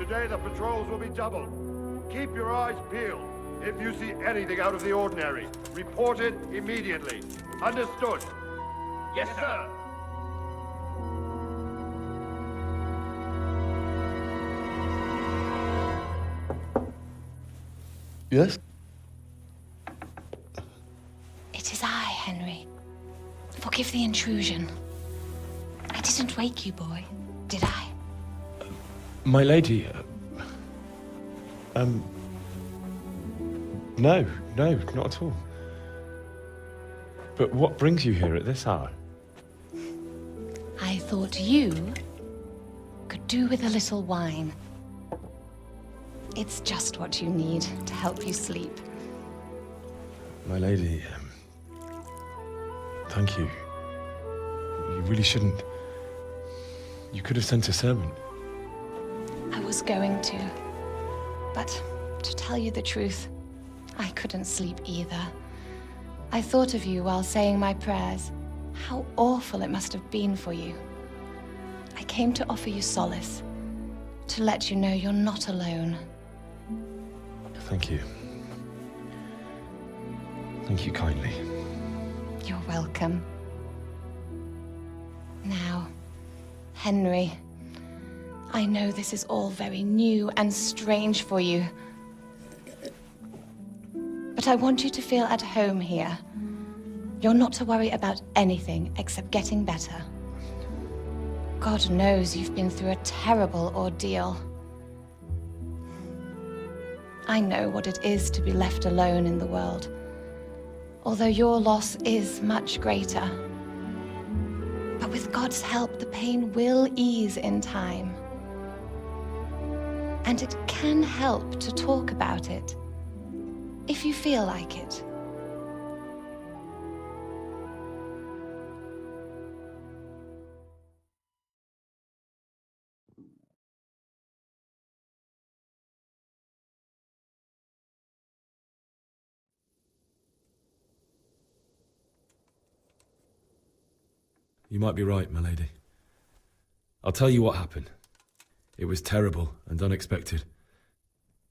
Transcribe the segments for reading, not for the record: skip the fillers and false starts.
Today the patrols will be doubled. Keep your eyes peeled. If you see anything out of the ordinary, report it immediately. Understood? Yes, sir. Yes? It is I, Henry. Forgive the intrusion. I didn't wake you, boy, did I? My lady, no, not at all. But what brings you here at this hour? I thought you could do with a little wine. It's just what you need to help you sleep. My lady, thank you. You really shouldn't. You could have sent a servant. I was going to. But to tell you the truth, I couldn't sleep either. I thought of you while saying my prayers. How awful it must have been for you. I came to offer you solace, to let you know you're not alone. Thank you. Thank you kindly. You're welcome. Now, Henry, I know this is all very new and strange for you. But I want you to feel at home here. You're not to worry about anything except getting better. God knows you've been through a terrible ordeal. I know what it is to be left alone in the world, although your loss is much greater. But with God's help, the pain will ease in time. And it can help to talk about it, if you feel like it. You might be right, my lady. I'll tell you what happened. It was terrible and unexpected.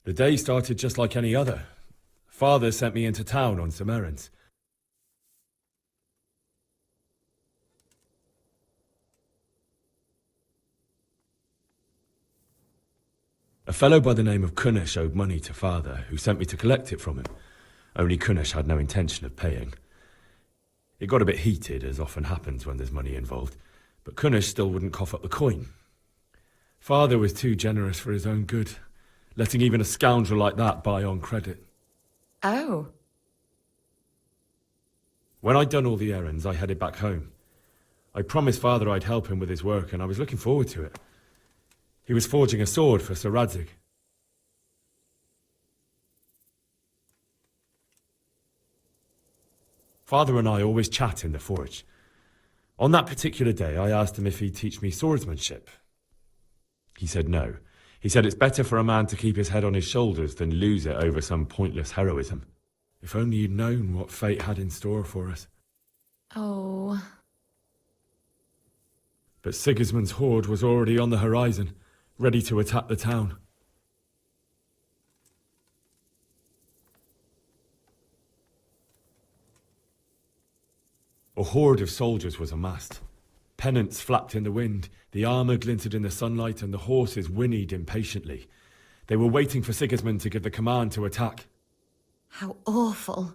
The day started just like any other. Father sent me into town on some errands. A fellow by the name of Kunnish owed money to Father, who sent me to collect it from him. Only Kunnish had no intention of paying. It got a bit heated, as often happens when there's money involved, but Kunnish still wouldn't cough up the coin. Father was too generous for his own good, letting even a scoundrel like that buy on credit. Oh. When I'd done all the errands, I headed back home. I promised Father I'd help him with his work, and I was looking forward to it. He was forging a sword for Sir Radzig. Father and I always chat in the forge. On that particular day, I asked him if he'd teach me swordsmanship. He said no. He said it's better for a man to keep his head on his shoulders than lose it over some pointless heroism. If only you'd known what fate had in store for us. Oh. But Sigismund's horde was already on the horizon, ready to attack the town. A horde of soldiers was amassed. Pennants flapped in the wind, the armour glinted in the sunlight, and the horses whinnied impatiently. They were waiting for Sigismund to give the command to attack. How awful.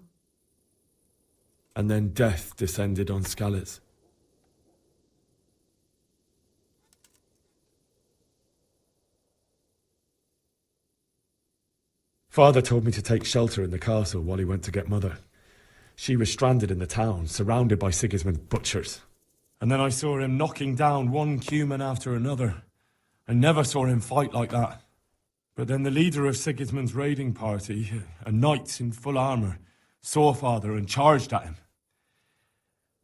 And then death descended on Skalitz. Father told me to take shelter in the castle while he went to get Mother. She was stranded in the town, surrounded by Sigismund's butchers. And then I saw him knocking down one Cuman after another. I never saw him fight like that. But then the leader of Sigismund's raiding party, a knight in full armour, saw Father and charged at him.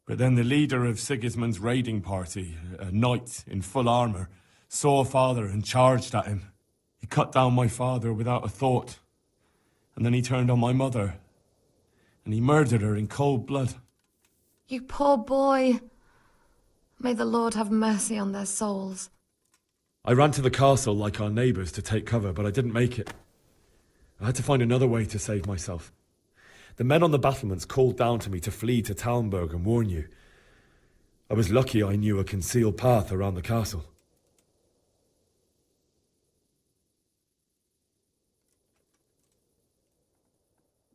But then the leader of Sigismund's raiding party, a knight in full armour, saw Father and charged at him. He cut down my father without a thought. And then he turned on my mother. And he murdered her in cold blood. You poor boy. May the Lord have mercy on their souls. I ran to the castle like our neighbours to take cover, but I didn't make it. I had to find another way to save myself. The men on the battlements called down to me to flee to Talmberg and warn you. I was lucky I knew a concealed path around the castle.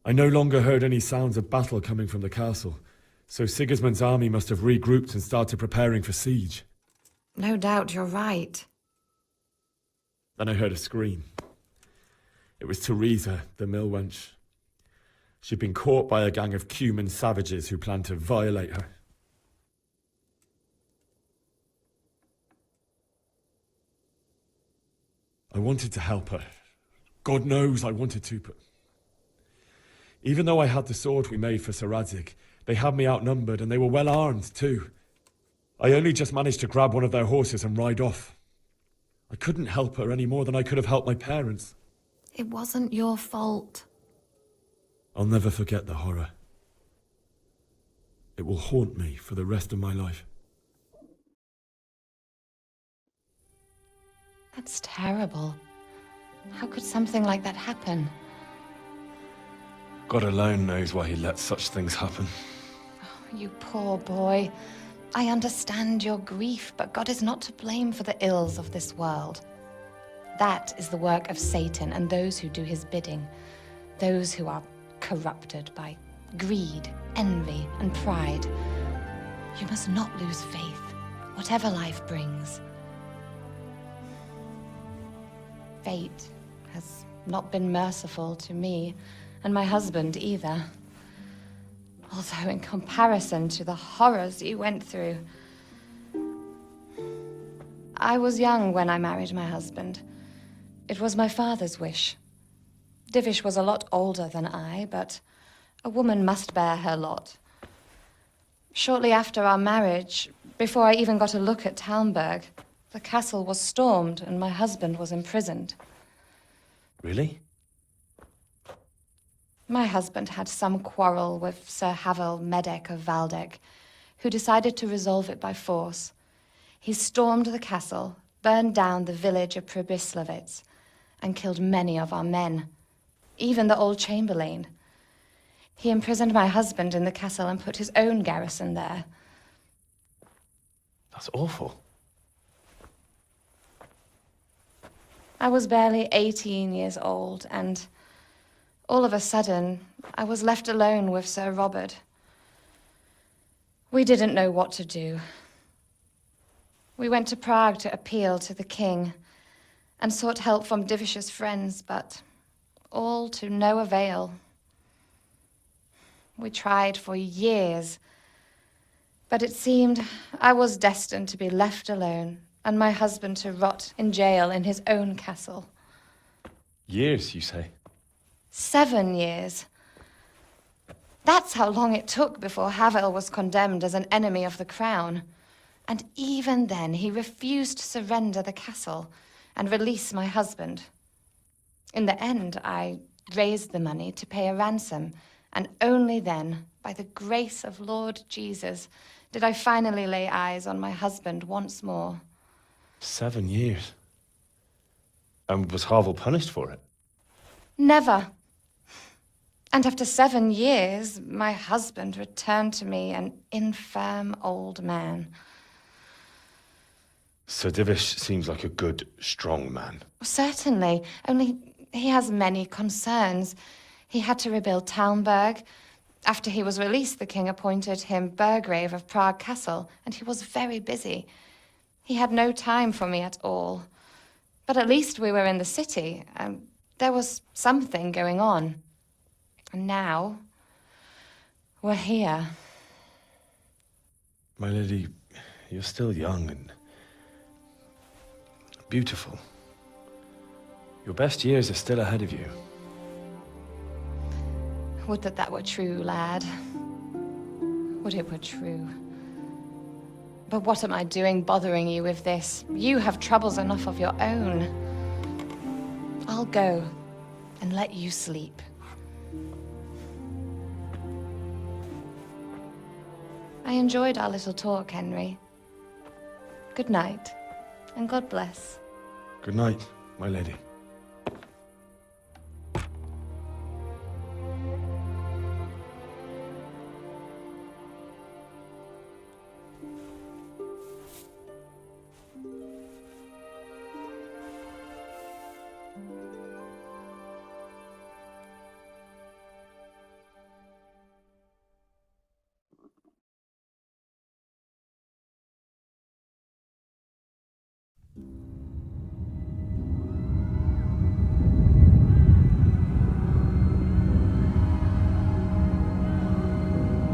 I no longer heard any sounds of battle coming from the castle, so Sigismund's army must have regrouped and started preparing for siege. No doubt you're right. Then I heard a scream. It was Teresa, the mill wench. She'd been caught by a gang of Cuman savages who planned to violate her. I wanted to help her. God knows I wanted to, but... Even though I had the sword we made for Sir Radzig, they had me outnumbered and they were well armed too. I only just managed to grab one of their horses and ride off. I couldn't help her any more than I could have helped my parents. It wasn't your fault. I'll never forget the horror. It will haunt me for the rest of my life. That's terrible. How could something like that happen? God alone knows why he lets such things happen. Oh, you poor boy. I understand your grief, but God is not to blame for the ills of this world. That is the work of Satan and those who do his bidding. Those who are corrupted by greed, envy, and pride. You must not lose faith, whatever life brings. Fate has not been merciful to me, and my husband either. Although in comparison to the horrors you went through. I was young when I married my husband. It was my father's wish. Divish was a lot older than I, but a woman must bear her lot. Shortly after our marriage, before I even got a look at Talmberg, the castle was stormed and my husband was imprisoned. Really? My husband had some quarrel with Sir Havel Medek of Valdek, who decided to resolve it by force. He stormed the castle, burned down the village of Pribyslavitz, and killed many of our men, even the old chamberlain. He imprisoned my husband in the castle and put his own garrison there. That's awful. I was barely 18 years old, and all of a sudden, I was left alone with Sir Robert. We didn't know what to do. We went to Prague to appeal to the king and sought help from Divish's friends, but all to no avail. We tried for years, but it seemed I was destined to be left alone and my husband to rot in jail in his own castle. Years, you say? 7 years. That's how long it took before Havel was condemned as an enemy of the crown. And even then, he refused to surrender the castle and release my husband. In the end, I raised the money to pay a ransom, and only then, by the grace of Lord Jesus, did I finally lay eyes on my husband once more. 7 years? And was Havel punished for it? Never. And after 7 years, my husband returned to me an infirm old man. Sir Divish seems like a good, strong man. Certainly, only he has many concerns. He had to rebuild Talmberg. After he was released, the king appointed him Burgrave of Prague Castle, and he was very busy. He had no time for me at all. But at least we were in the city, and there was something going on. And now, we're here. My lady, you're still young and beautiful. Your best years are still ahead of you. Would that that were true, lad. Would it were true. But what am I doing bothering you with this? You have troubles enough of your own. I'll go and let you sleep. I enjoyed our little talk, Henry. Good night, and God bless. Good night, my lady.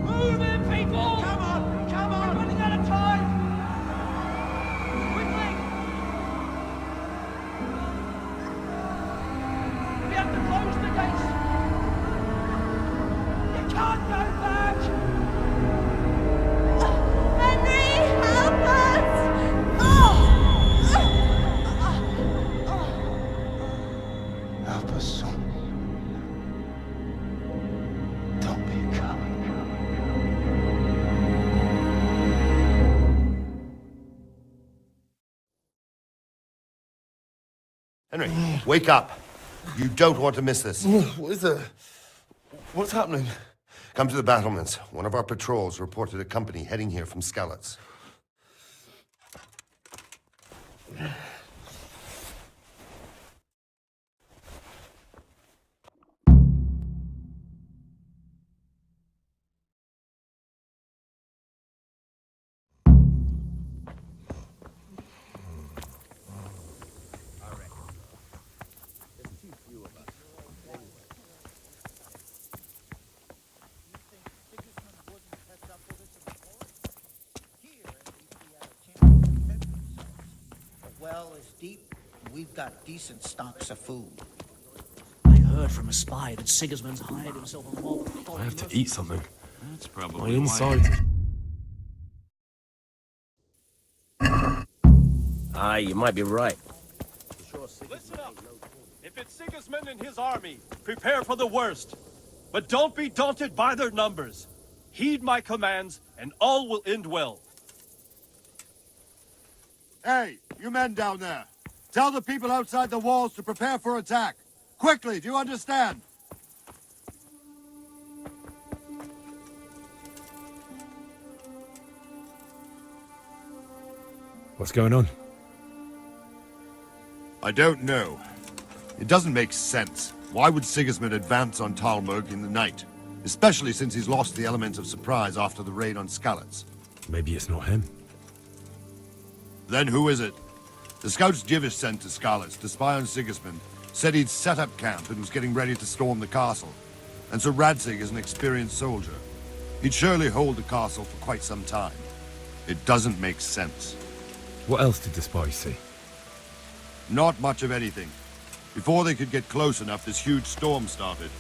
Move in, people! Come on! Come on! We're running out of time! Quickly! We have to close the gates! You can't go back! Henry, help us! Help us, son. Don't be a coward. Henry, wake up. You don't want to miss this. What is it? What's happening? Come to the battlements. One of our patrols reported a company heading here from Skalitz. Well is deep, and we've got decent stocks of food. I heard from a spy that Sigismund's hired himself on the wall. I have to eat something. That's probably My why. inside. You might be right. Listen up! If it's Sigismund and his army, prepare for the worst. But don't be daunted by their numbers. Heed my commands, and all will end well. Hey, you men down there. Tell the people outside the walls to prepare for attack. Quickly, do you understand? What's going on? I don't know. It doesn't make sense. Why would Sigismund advance on Talmberg in the night? Especially since he's lost the element of surprise after the raid on Skalitz. Maybe it's not him. Then who is it? The scouts Jivish sent to Skalitz to spy on Sigismund said he'd set up camp and was getting ready to storm the castle. And so Radzig is an experienced soldier. He'd surely hold the castle for quite some time. It doesn't make sense. What else did the spies see? Not much of anything. Before they could get close enough, this huge storm started.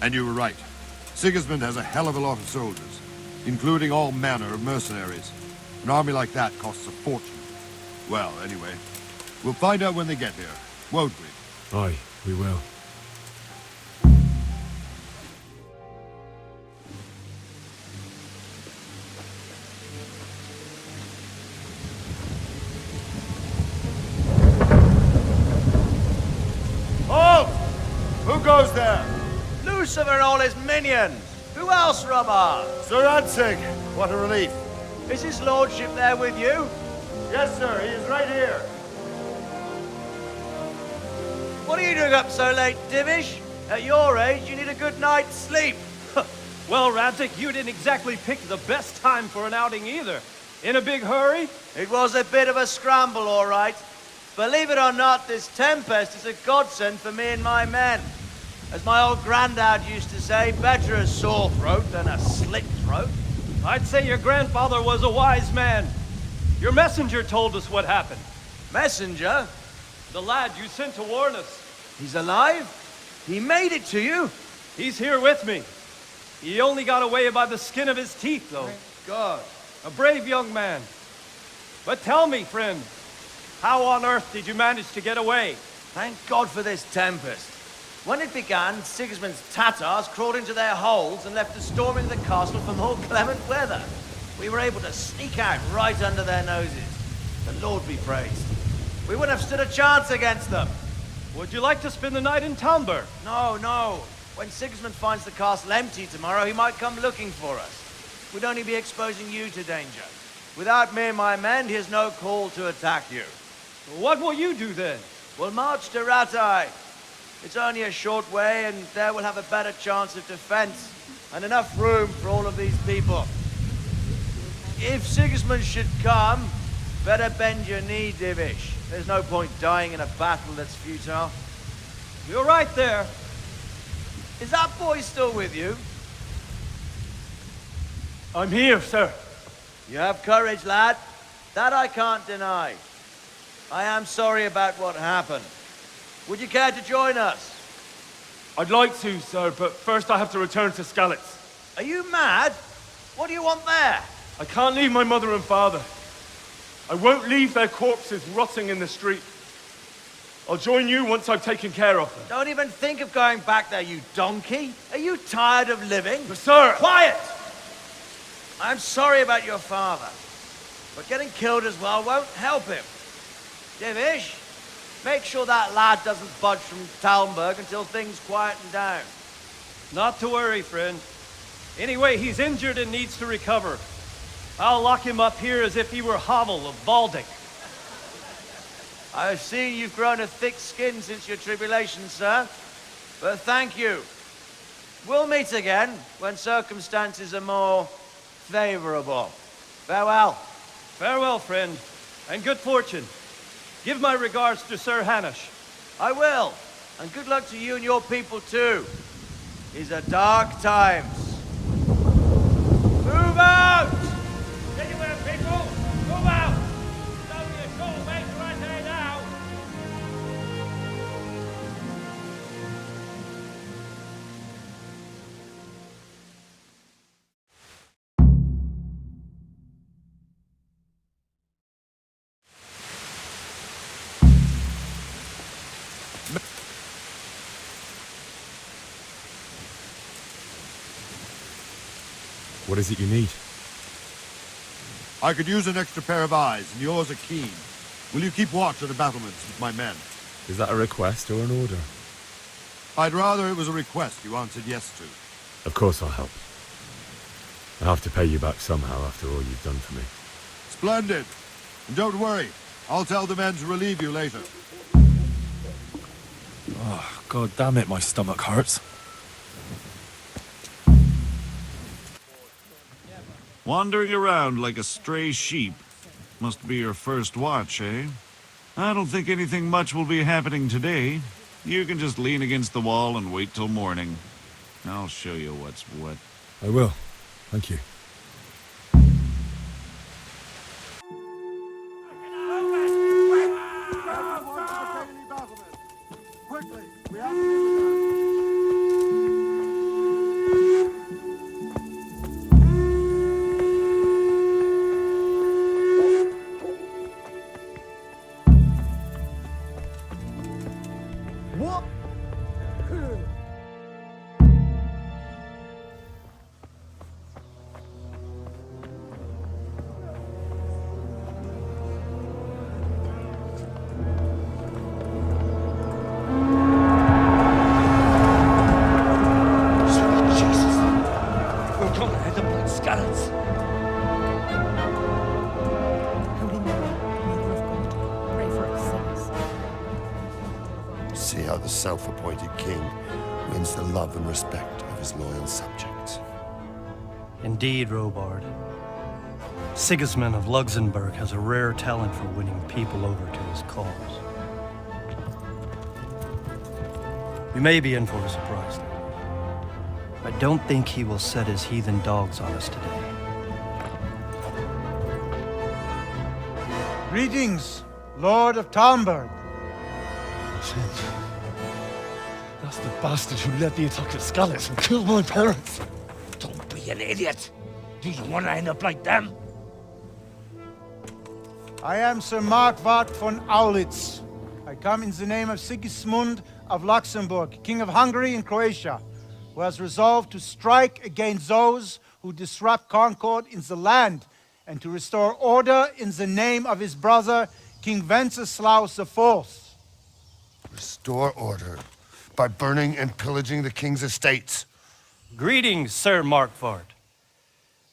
And you were right. Sigismund has a hell of a lot of soldiers, including all manner of mercenaries. An army like that costs a fortune. Well, anyway, we'll find out when they get here, won't we? Aye, we will. Halt! Who goes there? Lucifer and all his minions! Who else, Robber? Sir Radzig! What a relief. Is his lordship there with you? Yes, sir, he is right here. What are you doing up so late, Divish? At your age, you need a good night's sleep. Well, Radzig, you didn't exactly pick the best time for an outing either. In a big hurry? It was a bit of a scramble, all right. Believe it or not, this tempest is a godsend for me and my men. As my old granddad used to say, better a sore throat than a slit throat. I'd say your grandfather was a wise man. Your messenger told us what happened. Messenger? The lad you sent to warn us. He's alive? He made it to you? He's here with me. He only got away by the skin of his teeth, though. Thank God. A brave young man. But tell me, friend, how on earth did you manage to get away? Thank God for this tempest. When it began, Sigismund's Tatars crawled into their holes and left us storming the castle for more clement weather. We were able to sneak out right under their noses. The Lord be praised. We wouldn't have stood a chance against them. Would you like to spend the night in Talmberg? No, no. When Sigismund finds the castle empty tomorrow, he might come looking for us. We'd only be exposing you to danger. Without me and my men, he has no call to attack you. What will you do then? We'll march to Ratai. It's only a short way, and there we'll have a better chance of defense, and enough room for all of these people. If Sigismund should come, better bend your knee, Divish. There's no point dying in a battle that's futile. You're right there. Is that boy still with you? I'm here, sir. You have courage, lad. That I can't deny. I am sorry about what happened. Would you care to join us? I'd like to, sir, but first I have to return to Skalitz. Are you mad? What do you want there? I can't leave my mother and father. I won't leave their corpses rotting in the street. I'll join you once I've taken care of them. Don't even think of going back there, you donkey. Are you tired of living? But sir! Quiet! I'm sorry about your father, but getting killed as well won't help him. Divish, make sure that lad doesn't budge from Talmberg until things quieten down. Not to worry, friend. Anyway, he's injured and needs to recover. I'll lock him up here as if he were Havel of Balding. I've seen you've grown a thick skin since your tribulation, sir. But thank you. We'll meet again when circumstances are more favorable. Farewell. Farewell, friend, and good fortune. Give my regards to Sir Hanush. I will. And good luck to you and your people, too. These are dark times. Move out! Anywhere, people! Move out! It's only a short way to right there now. What is it you need? I could use an extra pair of eyes, and yours are keen. Will you keep watch at the battlements with my men? Is that a request or an order? I'd rather it was a request you answered yes to. Of course I'll help. I have to pay you back somehow after all you've done for me. Splendid. And don't worry, I'll tell the men to relieve you later. Oh, God damn it, my stomach hurts. Wandering around like a stray sheep. Must be your first watch, eh? I don't think anything much will be happening today. You can just lean against the wall and wait till morning. I'll show you what's what. I will. Thank you. Quickly, we See how the self-appointed king wins the love and respect of his loyal subjects. Indeed, Robard. Sigismund of Luxembourg has a rare talent for winning people over to his cause. We may be in for a surprise, though. I don't think he will set his heathen dogs on us today. Greetings, Lord of Talmberg. That's the bastard who led the attack at Skalitz and killed my parents. Don't be an idiot. Do you want to end up like them? I am Sir Markwart von Aulitz. I come in the name of Sigismund of Luxembourg, King of Hungary and Croatia, who has resolved to strike against those who disrupt concord in the land and to restore order in the name of his brother, King Wenceslaus IV. Restore order by burning and pillaging the king's estates. Greetings, Sir Markvart.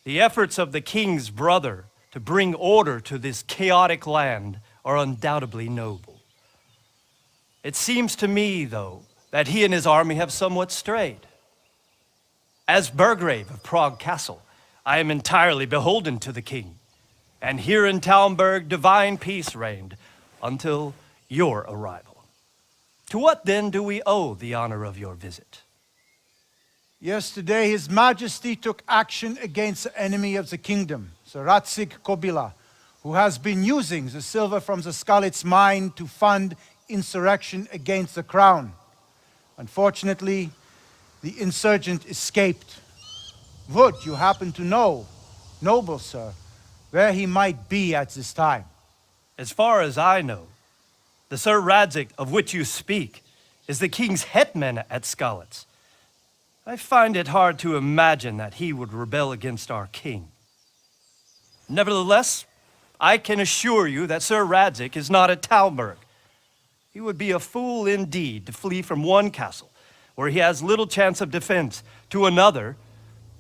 The efforts of the king's brother to bring order to this chaotic land are undoubtedly noble. It seems to me, though, that he and his army have somewhat strayed. As Burgrave of Prague Castle, I am entirely beholden to the king, and here in Talmberg divine peace reigned until your arrival. To what then do we owe the honor of your visit? Yesterday, His Majesty took action against the enemy of the kingdom, Sir Radzig Kobyla, who has been using the silver from the Skalitz mine to fund insurrection against the crown. Unfortunately, the insurgent escaped. Would you happen to know, noble sir, where he might be at this time? As far as I know, the Sir Radzig of which you speak is the king's hetman at Skalitz. I find it hard to imagine that he would rebel against our king. Nevertheless, I can assure you that Sir Radzig is not at Talmberg. He would be a fool indeed to flee from one castle, where he has little chance of defense, to another,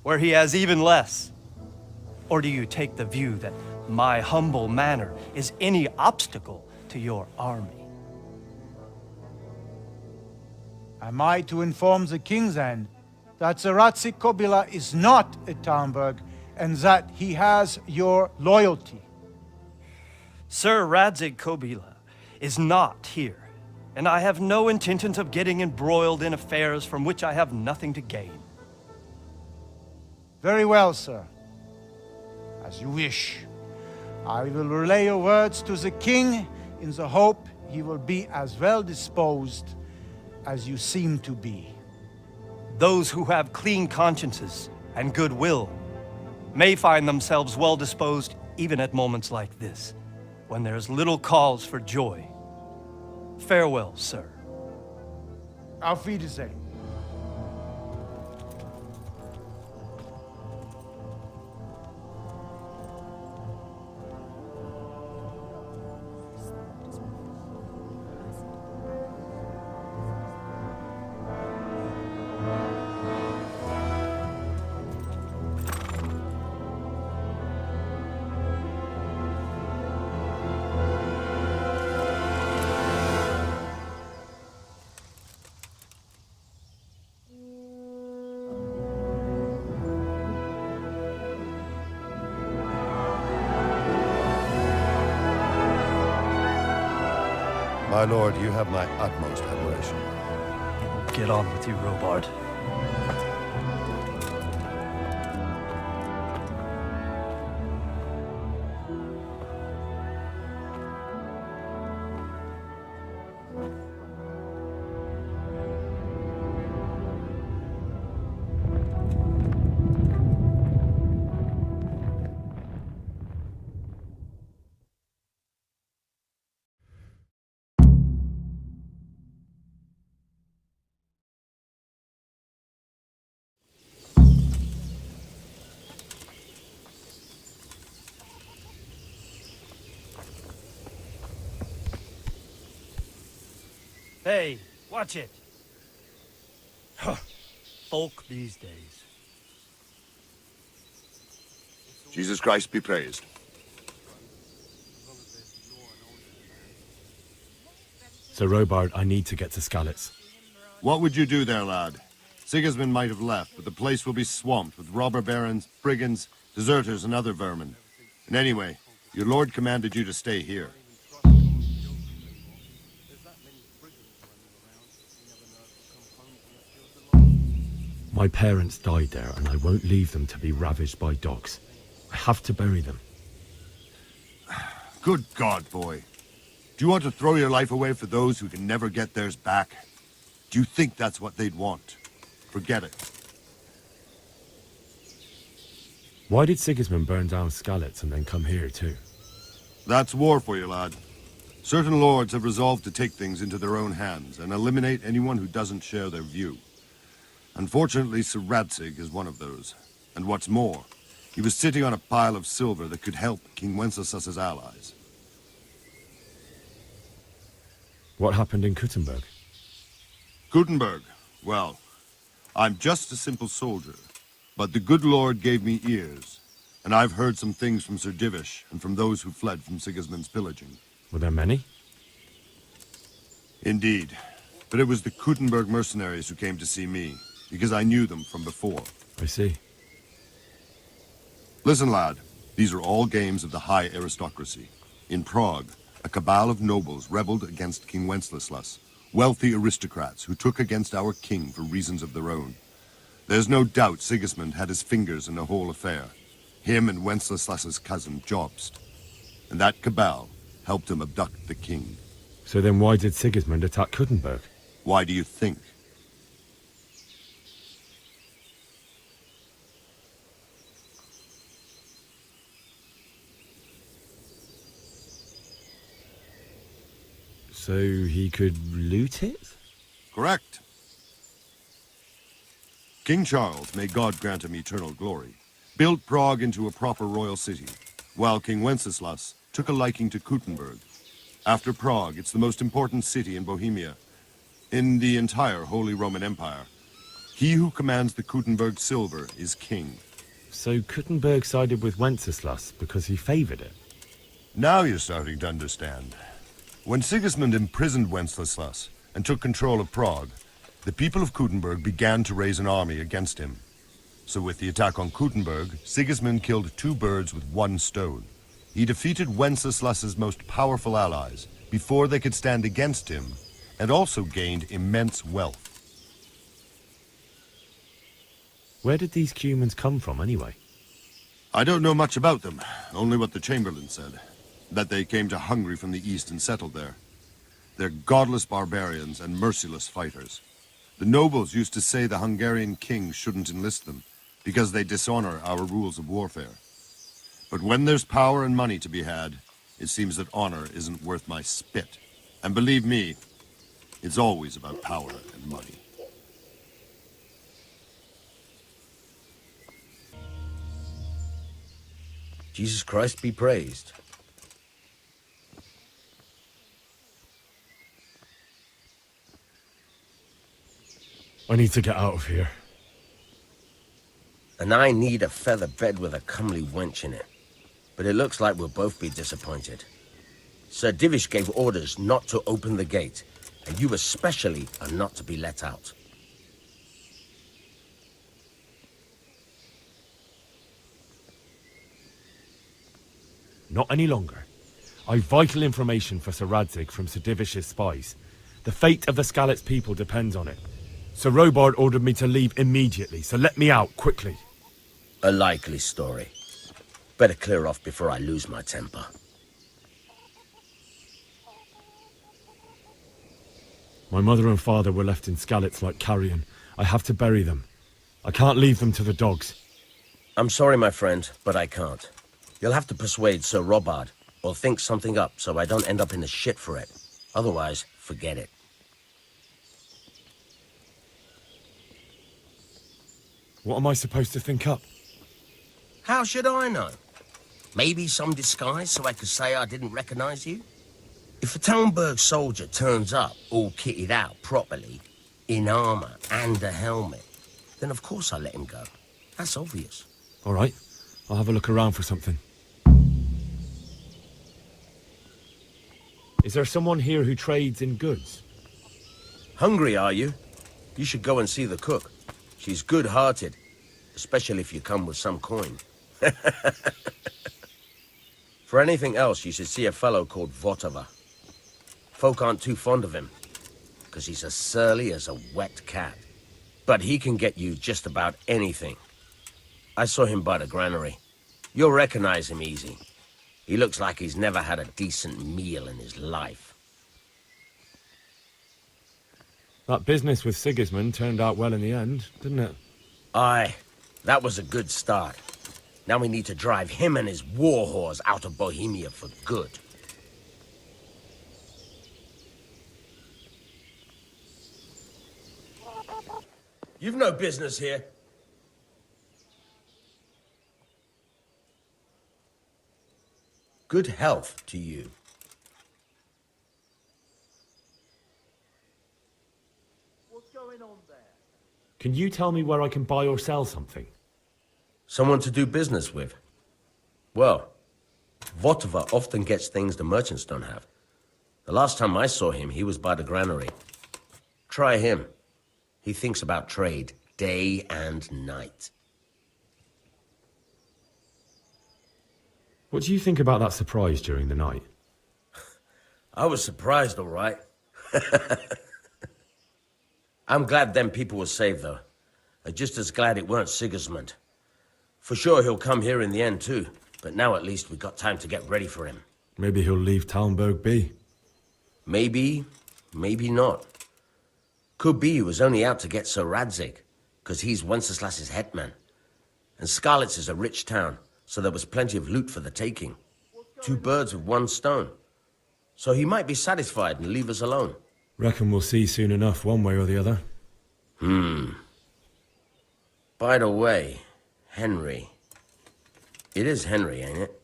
where he has even less. Or do you take the view that my humble manner is any obstacle to your army? Am I to inform the king then that Sir Radzig Kobyla is not at Talmberg and that he has your loyalty? Sir Radzig Kobyla is not here, and I have no intentions of getting embroiled in affairs from which I have nothing to gain. Very well, sir. As you wish. I will relay your words to the king in the hope he will be as well disposed as you seem to be. Those who have clean consciences and goodwill may find themselves well disposed even at moments like this, when there's little cause for joy. Farewell, sir. Auf Wiedersehen. My lord, you have my utmost admiration. Get on with you, Robard. Hey, watch it. Folk these days. Jesus Christ be praised. Sir Robard, I need to get to Skalitz. What would you do there, lad? Sigismund might have left, but the place will be swamped with robber barons, brigands, deserters, and other vermin. And anyway, your lord commanded you to stay here. My parents died there, and I won't leave them to be ravaged by dogs. I have to bury them. Good God, boy. Do you want to throw your life away for those who can never get theirs back? Do you think that's what they'd want? Forget it. Why did Sigismund burn down Skalitz and then come here too? That's war for you, lad. Certain lords have resolved to take things into their own hands and eliminate anyone who doesn't share their view. Unfortunately, Sir Radzig is one of those. And what's more, he was sitting on a pile of silver that could help King Wenceslas's allies. What happened in Kuttenberg? Gutenberg. Well, I'm just a simple soldier, but the good Lord gave me ears, and I've heard some things from Sir Divish and from those who fled from Sigismund's pillaging. Were there many? Indeed. But it was the Kuttenberg mercenaries who came to see me, because I knew them from before. I see. Listen, lad. These are all games of the high aristocracy. In Prague, a cabal of nobles rebelled against King Wenceslas, wealthy aristocrats who took against our king for reasons of their own. There's no doubt Sigismund had his fingers in the whole affair. Him and Wenceslas's cousin, Jobst. And that cabal helped him abduct the king. So then why did Sigismund attack Kuttenberg? Why do you think? So he could loot it? Correct. King Charles, may God grant him eternal glory, built Prague into a proper royal city, while King Wenceslas took a liking to Kuttenberg. After Prague, it's the most important city in Bohemia, in the entire Holy Roman Empire. He who commands the Kuttenberg silver is king. So Kuttenberg sided with Wenceslas because he favored it? Now you're starting to understand. When Sigismund imprisoned Wenceslas and took control of Prague, the people of Kuttenberg began to raise an army against him. So with the attack on Kuttenberg, Sigismund killed two birds with one stone. He defeated Wenceslas's most powerful allies before they could stand against him, and also gained immense wealth. Where did these Cumans come from, anyway? I don't know much about them, only what the Chamberlain said. That they came to Hungary from the east and settled there. They're godless barbarians and merciless fighters. The nobles used to say the Hungarian king shouldn't enlist them, because they dishonor our rules of warfare. But when there's power and money to be had, it seems that honor isn't worth my spit. And believe me, it's always about power and money. Jesus Christ be praised. I need to get out of here. And I need a feather bed with a comely wench in it. But it looks like we'll both be disappointed. Sir Divish gave orders not to open the gate, and you especially are not to be let out. Not any longer. I've vital information for Sir Radzig from Sir Divish's spies. The fate of the Skalitz people depends on it. Sir Robard ordered me to leave immediately, so let me out, quickly. A likely story. Better clear off before I lose my temper. My mother and father were left in Skalitz like carrion. I have to bury them. I can't leave them to the dogs. I'm sorry, my friend, but I can't. You'll have to persuade Sir Robard, or think something up so I don't end up in the shit for it. Otherwise, forget it. What am I supposed to think up? How should I know? Maybe some disguise so I could say I didn't recognize you? If a Talmberg soldier turns up all kitted out properly, in armor and a helmet, then of course I let him go. That's obvious. All right, I'll have a look around for something. Is there someone here who trades in goods? Hungry, are you? You should go and see the cook. She's good-hearted, especially if you come with some coin. For anything else, you should see a fellow called Votava. Folk aren't too fond of him, because he's as surly as a wet cat. But he can get you just about anything. I saw him by the granary. You'll recognize him easy. He looks like he's never had a decent meal in his life. That business with Sigismund turned out well in the end, didn't it? Aye, that was a good start. Now we need to drive him and his war whores out of Bohemia for good. You've no business here. Good health to you. Can you tell me where I can buy or sell something? Someone to do business with? Well, Votova often gets things the merchants don't have. The last time I saw him, he was by the granary. Try him. He thinks about trade day and night. What do you think about that surprise during the night? I was surprised, all right. I'm glad them people were saved, though. I'm just as glad it weren't Sigismund. For sure he'll come here in the end, too. But now at least we've got time to get ready for him. Maybe he'll leave Talmberg be. Maybe, maybe not. Could be he was only out to get Sir Radzig, because he's Wenceslas's hetman. And Skalitz is a rich town, so there was plenty of loot for the taking. 2 birds with 1 stone. So he might be satisfied and leave us alone. Reckon we'll see soon enough, one way or the other. By the way, Henry. It is Henry, ain't it?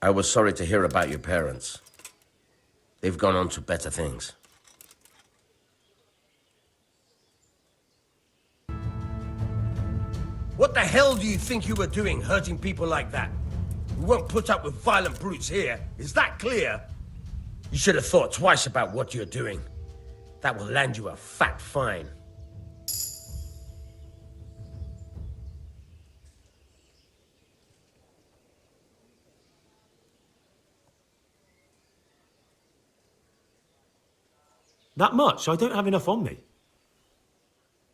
I was sorry to hear about your parents. They've gone on to better things. What the hell do you think you were doing, hurting people like that? We won't put up with violent brutes here. Is that clear? You should have thought twice about what you're doing. That will land you a fat fine. That much? I don't have enough on me.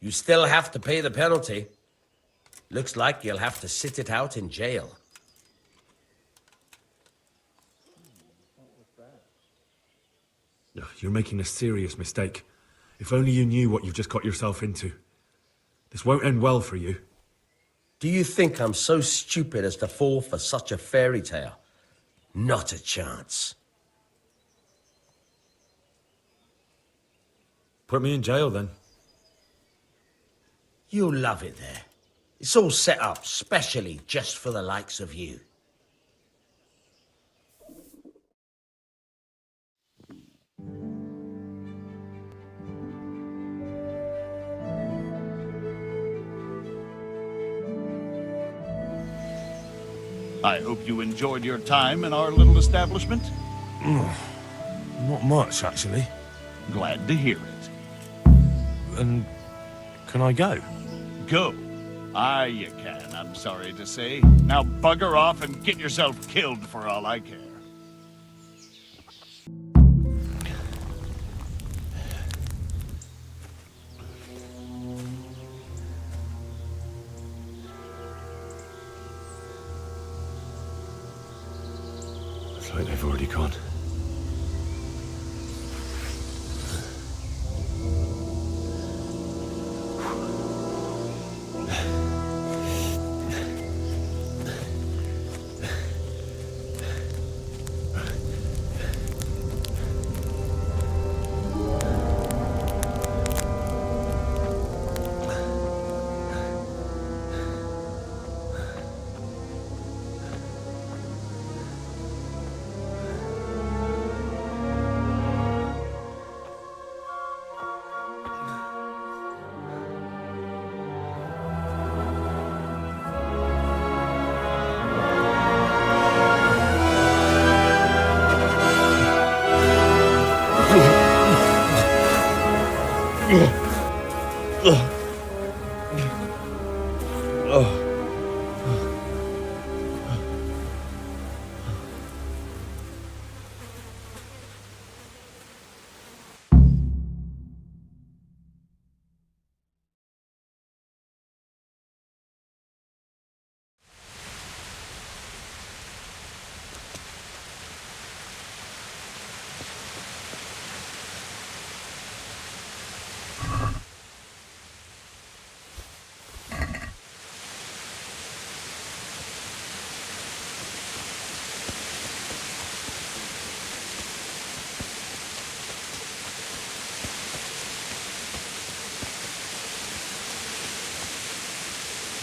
You still have to pay the penalty. Looks like you'll have to sit it out in jail. You're making a serious mistake. If only you knew what you've just got yourself into. This won't end well for you. Do you think I'm so stupid as to fall for such a fairy tale? Not a chance. Put me in jail, then. You'll love it there. It's all set up specially just for the likes of you. I hope you enjoyed your time in our little establishment. Not much, actually. Glad to hear it. And can I go? Go. Aye, you can, I'm sorry to say. Now bugger off and get yourself killed for all I care. Looks like they've already gone.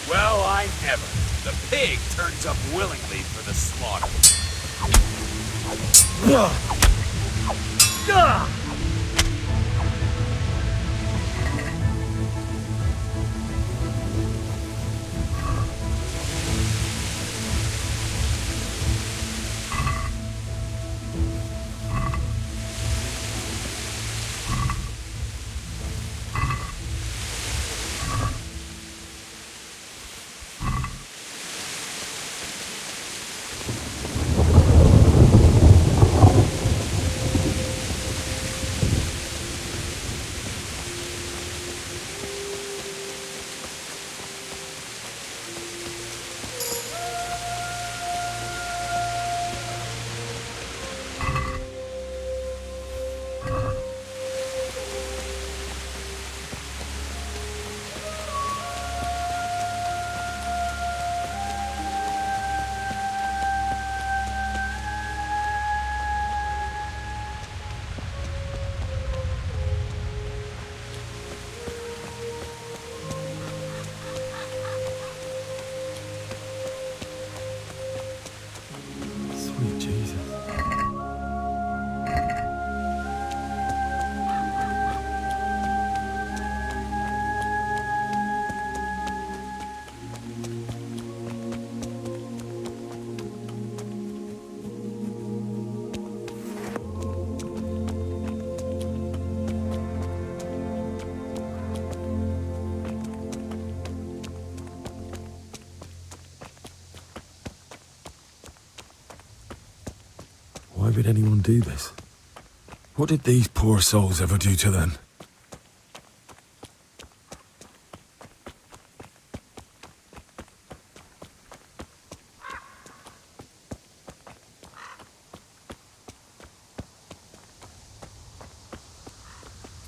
Well, I never. The pig turns up willingly for the slaughter. Why would anyone do this? What did these poor souls ever do to them?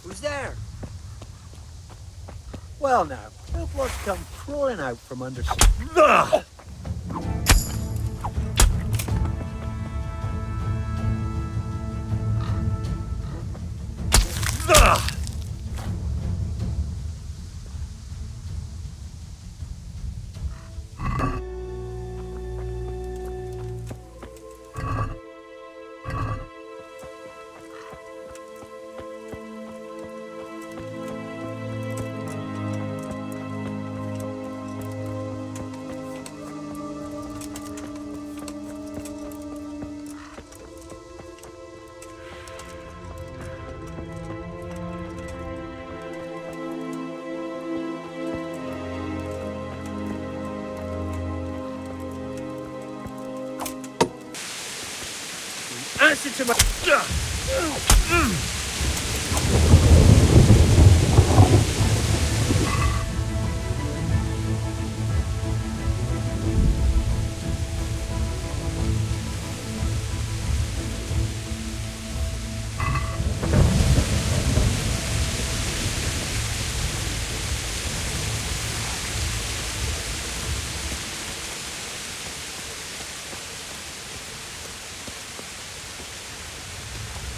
Who's there? Well now, look what's come crawling out from under... Answer to my...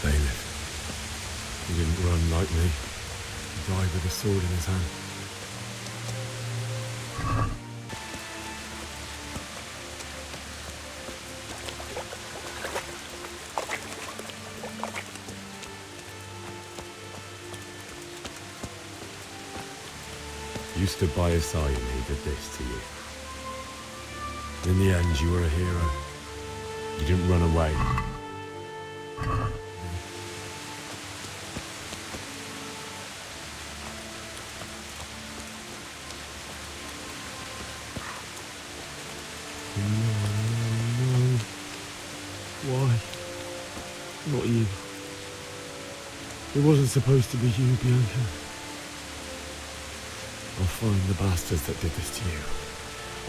Bailiff. He didn't run like me. He died with a sword in his hand. You stood by his side and he did this to you. In the end, you were a hero. You didn't run away. No. Why? Not you. It wasn't supposed to be you, Bianca. I'll find the bastards that did this to you.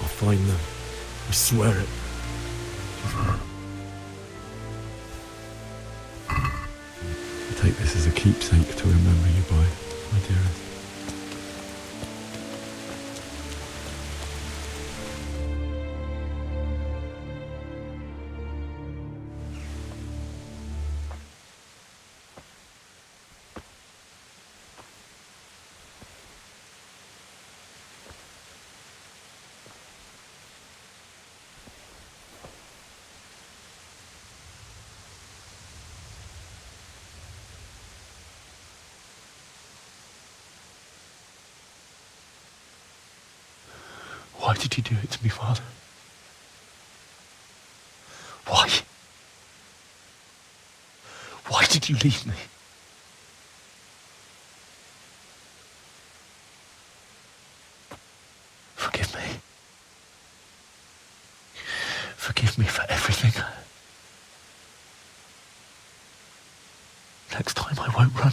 I'll find them. I swear it. I'll take this as a keepsake to remember you by, my dearest. Why did you do it to me, Father? Why? Why did you leave me? Forgive me. Forgive me for everything. Next time I won't run.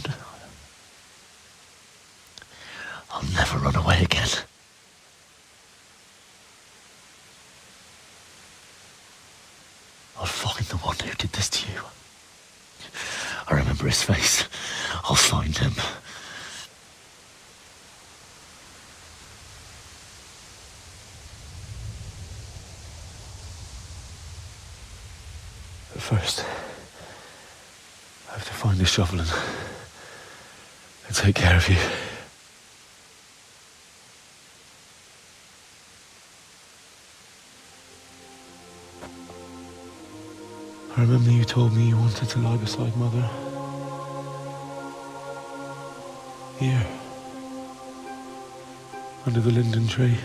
I'll never run away again. I'll find the one who did this to you. I remember his face. I'll find him. But first, I have to find a shovel and take care of you. I remember you told me you wanted to lie beside Mother. Here. Under the linden tree.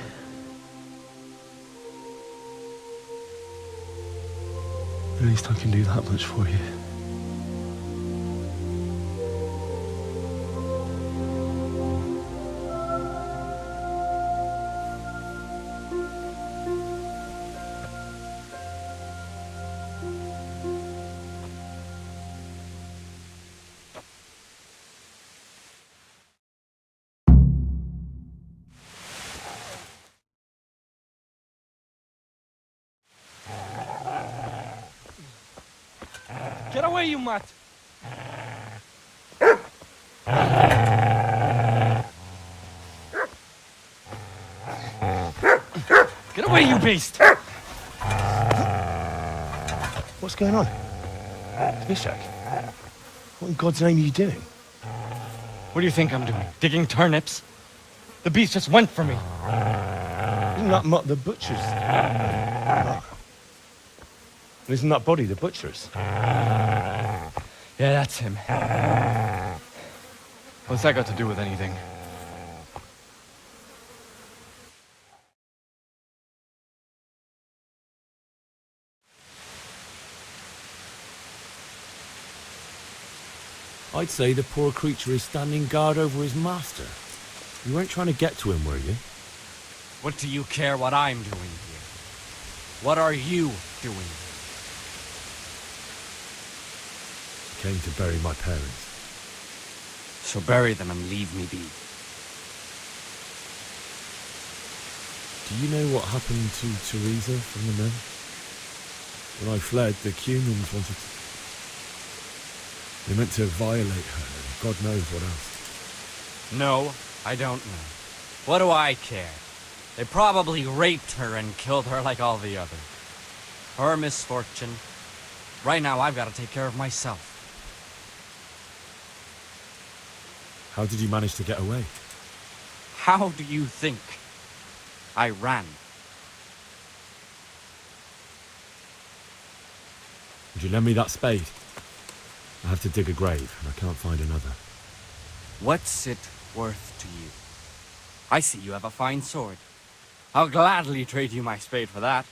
At least I can do that much for you. Get away, you mutt! Get away, you beast! What's going on? Mishak, what in God's name are you doing? What do you think I'm doing? Digging turnips? The beast just went for me. Isn't that Mutt the butcher's? Oh. Isn't that body the butcher's? Yeah, that's him. What's that got to do with anything? I'd say the poor creature is standing guard over his master. You weren't trying to get to him, were you? What do you care what I'm doing here? What are you doing? Came to bury my parents. So bury them and leave me be. Do you know what happened to Teresa from the men? When I fled, the Cumans wanted to... They meant to violate her, and God knows what else. No, I don't know. What do I care? They probably raped her and killed her like all the others. Her misfortune. Right now, I've got to take care of myself. How did you manage to get away? How do you think? I ran. Would you lend me that spade? I have to dig a grave, and I can't find another. What's it worth to you? I see you have a fine sword. I'll gladly trade you my spade for that.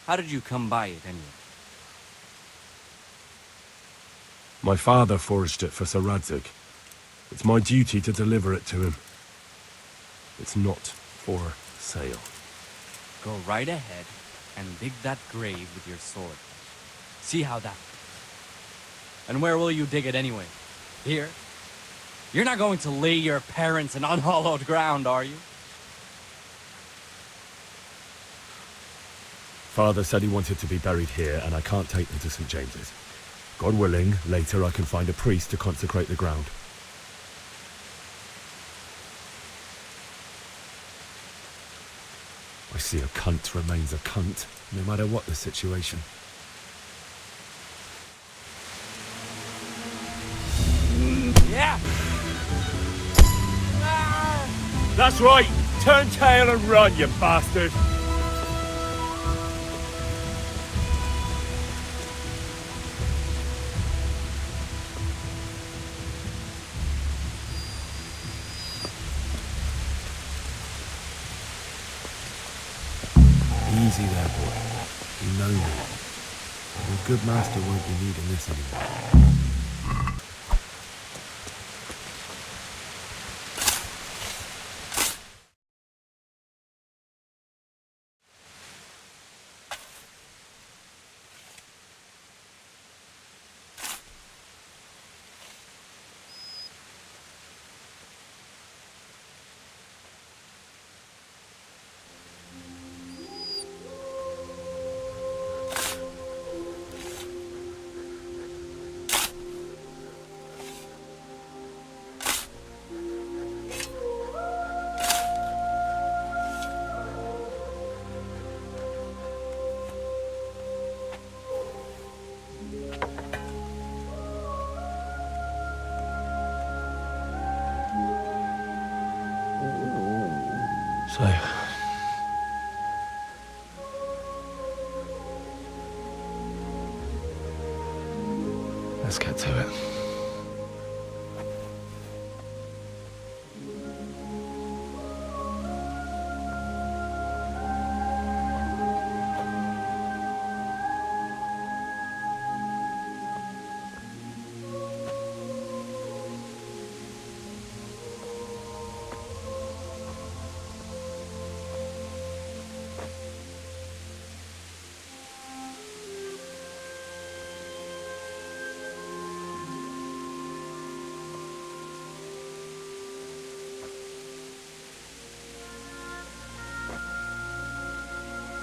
How did you come by it, anyway? My father forged it for Sir Radzig. It's my duty to deliver it to him. It's not for sale. Go right ahead and dig that grave with your sword. See how that... And where will you dig it anyway? Here? You're not going to lay your parents in unhallowed ground, are you? Father said he wanted to be buried here, and I can't take them to St. James's. God willing, later I can find a priest to consecrate the ground. I see a cunt remains a cunt, no matter what the situation. Yeah! That's right! Turn tail and run, you bastard! Easy there, boy. You know me. Your good master won't be needing this anymore. So, let's get to it.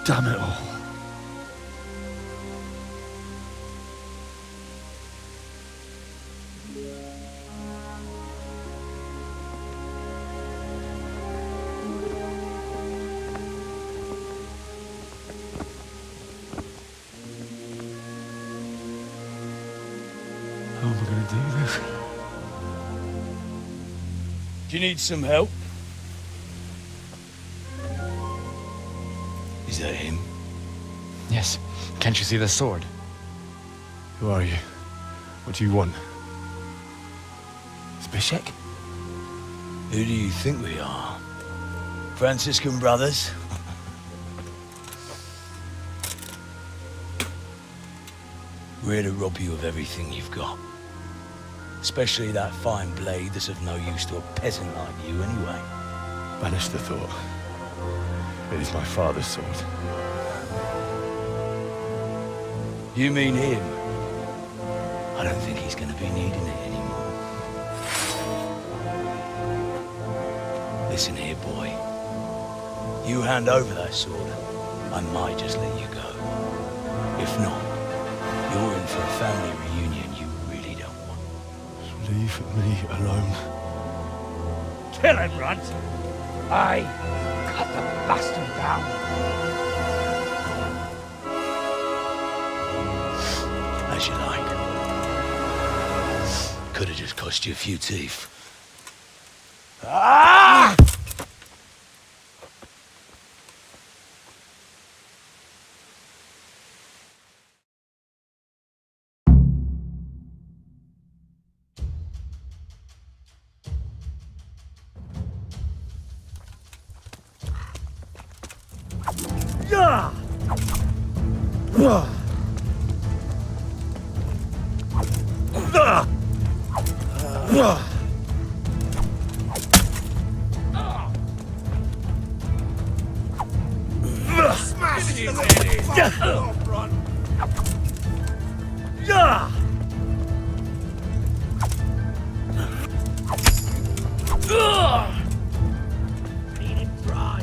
Damn it all. do this? Do you need some help? Is that him? Yes. Can't you see the sword? Who are you? What do you want? Zbyszek? Who do you think we are? Franciscan brothers? We're here to rob you of everything you've got. Especially that fine blade that's of no use to a peasant like you anyway. Banish the thought. It is my father's sword. You mean him? I don't think he's gonna be needing it anymore. Listen here, boy. You hand over that sword, I might just let you go. If not, you're in for a family reunion you really don't want. Leave me alone. Kill him, Runt! I cut the bastard down. As you like. Could have just cost you a few teeth. Ah! Smash his head in! Run! Beat him dry!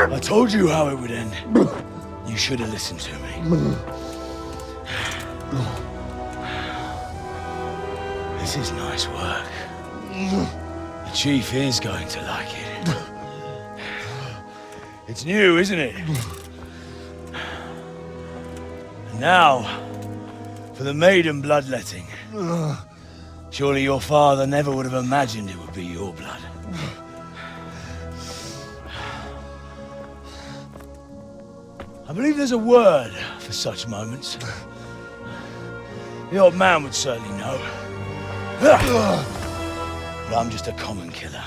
I told you how it would end. You should have listened to me. This is nice work. The chief is going to like it. It's new, isn't it? And now, for the maiden bloodletting. Surely your father never would have imagined it would be your blood. I believe there's a word for such moments. The old man would certainly know. But I'm just a common killer.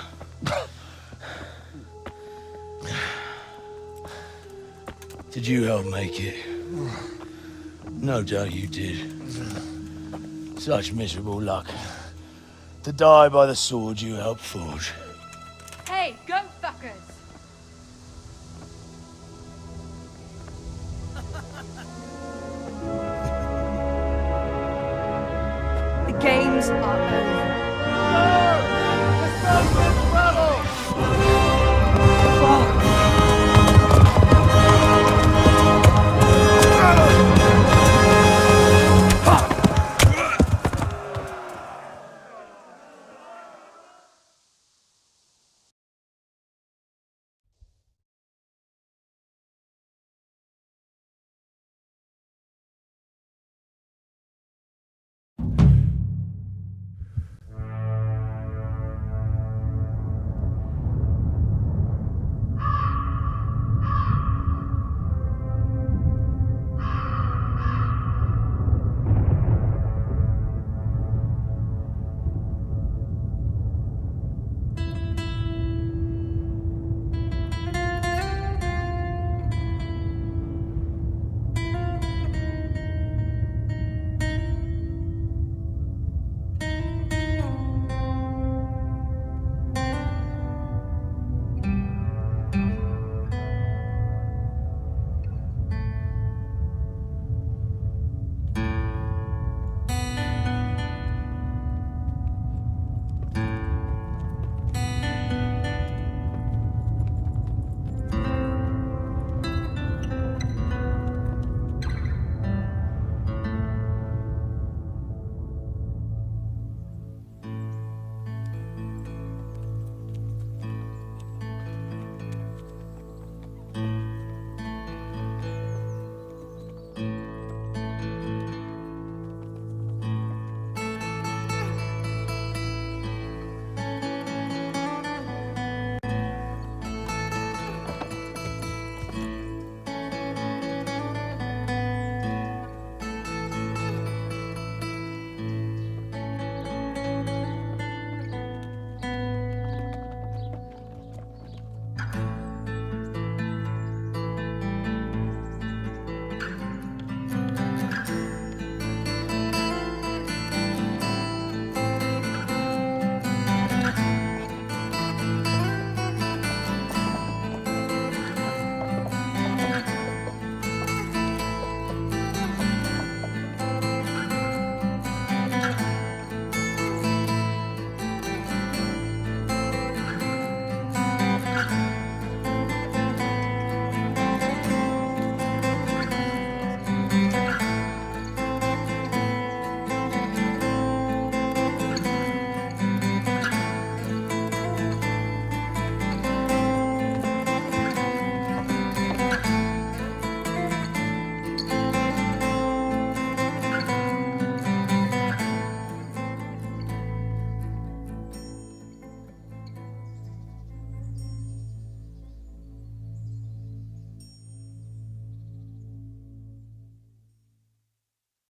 Did you help make it? No doubt you did. Such miserable luck. To die by the sword you helped forge. Hey, go fuckers! The games are over.